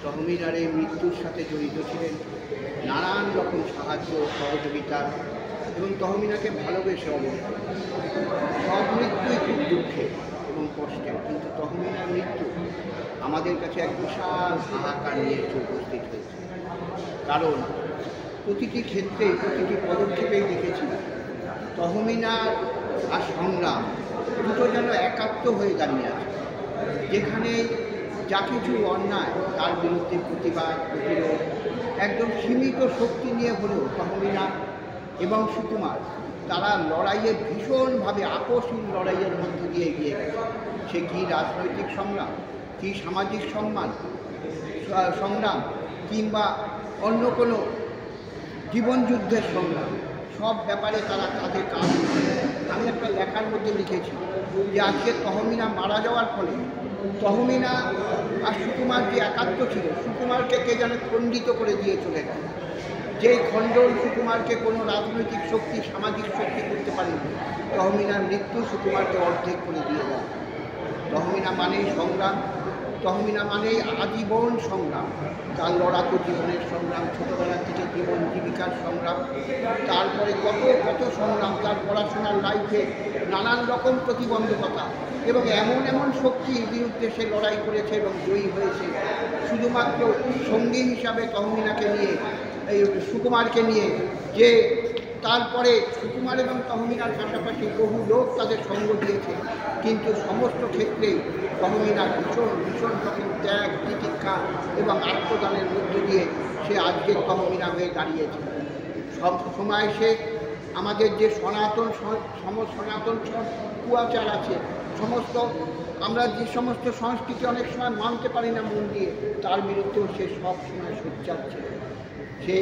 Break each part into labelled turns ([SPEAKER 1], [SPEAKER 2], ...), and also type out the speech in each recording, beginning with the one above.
[SPEAKER 1] তহমিনার এই মৃত্যুর সাথে জড়িত ছিলেন, নানান রকম সাহায্য সহযোগিতা এবং তহমিনাকে ভালোবেসে অবস্থা। সব মৃত্যুই খুব দুঃখের এবং কষ্টের, কিন্তু তহমিনার মৃত্যু আমাদের কাছে এক বিশাল হাহাকার নিয়ে এসে উপস্থিত হয়েছে। কারণ প্রতিটি ক্ষেত্রে প্রতিটি পদক্ষেপেই দেখেছি তহমিনার আর সংগ্রাম দুটো যেন একাত্ম হয়ে দাঁড়িয়ে আছে। যেখানে যা কিছু অন্যায় তার বিরুদ্ধে প্রতিবাদ প্রতিরোধ একদম সীমিত শক্তি নিয়ে হলেও তহমিনা এবং সুকুমার তারা লড়াইয়ে ভীষণভাবে আপোষহীন লড়াইয়ের মধ্য দিয়ে এগিয়ে গেছে। সে কী রাজনৈতিক সংগ্রাম, কী সামাজিক সংগ্রাম কিংবা অন্য কোনো জীবনযুদ্ধের সংগ্রাম, সব ব্যাপারে তারা কাঁধে কাঁধ মিলিয়ে। আমি একটা লেখার মধ্যে লিখেছি যে আজকে তহমিনা মারা যাওয়ার ফলে তহমিনা আর সুকুমার যে একাত্ম ছিল, সুকুমারকে কে যেন খণ্ডিত করে দিয়ে চলে গেল। যেই খণ্ডন সুকুমারকে কোনো রাজনৈতিক শক্তি সামাজিক শক্তি করতে পারেনি, তহমিনার মৃত্যু সুকুমারকে অর্ধেক করে দিয়ে গেল। তহমিনা মানেই সংগ্রাম, তহমিনা মানেই আজীবন সংগ্রাম। তার লড়াকু জীবনের সংগ্রাম, ছোটোবেলা থেকে জীবন জীবিকার সংগ্রাম, তারপরে কত কত সংগ্রাম, তার পড়াশোনার লাইফে নানান রকম প্রতিবন্ধকতা এবং এমন এমন শক্তির বিরুদ্ধে সে লড়াই করেছে এবং জয়ী হয়েছে। শুধুমাত্র সঙ্গী হিসাবে তহমিনাকে নিয়ে, এই সুকুমারকে নিয়ে, যে তারপরে সুকুমার এবং তহমিনার পাশাপাশি বহু লোক তাদের সঙ্গ দিয়েছে, কিন্তু সমস্ত ক্ষেত্রেই তহমিনার ভীষণ ভীষণ রকম ত্যাগ প্রতীক্ষা এবং আত্মদানের মধ্য দিয়ে সে আজকের তহমিনা হয়ে দাঁড়িয়েছে। সব সময় সে আমাদের যে সনাতন কুয়াচার আছে, আমরা যে সমস্ত সংস্কৃতি অনেক সময় মানতে পারি না মন দিয়ে, তার বিরুদ্ধেও সে সব সময় সোচ্চার ছিল। সে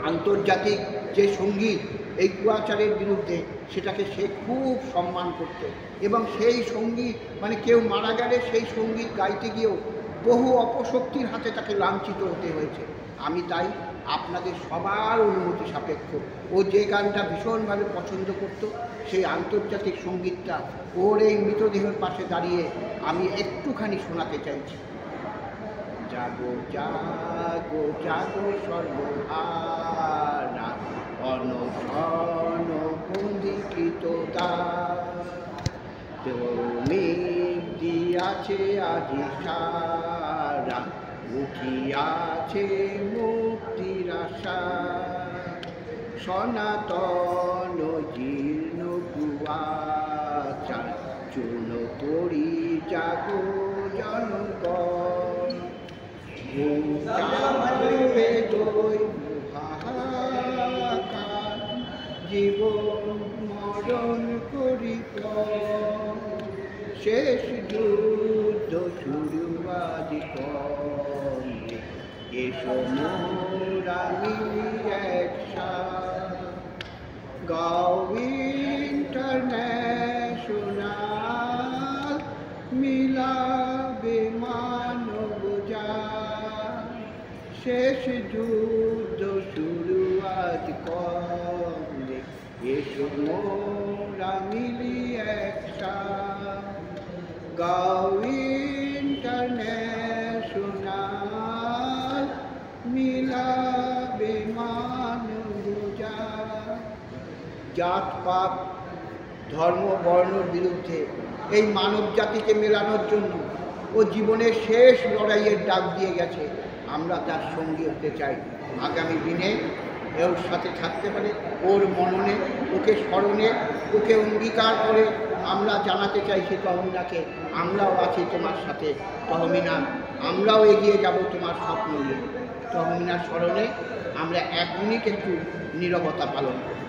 [SPEAKER 1] আন্তর্জাতিক যে সঙ্গীত এই কুয়াচারের বিরুদ্ধে, সেটাকে সে খুব সম্মান করত এবং সেই সঙ্গীত মানে কেউ মারা গেলে সেই সঙ্গীত গাইতে গিয়েও বহু অপশক্তির হাতে তাকে লাঞ্ছিত হতে হয়েছে। আমি তাই আপনাদের সবার অনুমতি সাপেক্ষ ও যে গানটা ভীষণভাবে পছন্দ করত, সেই আন্তর্জাতিক সঙ্গীতটা ওর এই মৃতদেহের পাশে দাঁড়িয়ে আমি একটুখানি শোনাতে চাইছি। জাগো জাগো জাগো সর্বহারা, অনশন বন্দীকৃত দ্বার, তুমি দিয়াছে আজি সারা, উঠিয়াছে মুক্তির আশা। সনাতন জীর্ণ কুয়াচার চূর্ণ করি জাগো জনগণ, জীবন মরণ করি শেষ যুদ্ধ শুরু আজ করে, এসো মোরা মিলি একসাথে, গাও ইন্টারন্যাশনাল, মিলাবে মানব জাত, শেষ যুদ্ধ শুরু আজ করে, এসো মোরা মিলি একসাথে, গাও ইন্টারন্যাশনাল, মিলাবে মানব জাত। জাতপাত ধর্ম বর্ণের বিরুদ্ধে এই মানব জাতিকে মেলানোর জন্য ও জীবনের শেষ লড়াইয়ের ডাক দিয়ে গেছে। আমরা তার সঙ্গী হতে চাই। আগামী দিনে ওর সাথে থাকতে পারে, ওর মননে, ওকে স্মরণে, ওকে অঙ্গীকার করে আমরা জানাতে চাইছি তহমিনাকে, আমরাও আছি তোমার সাথে তহমিনা, আমরাও এগিয়ে যাব তোমার স্বপ্ন নিয়ে। তহমিনার স্মরণে আমরা 1 মিনিট একটু নীরবতা পালন করি।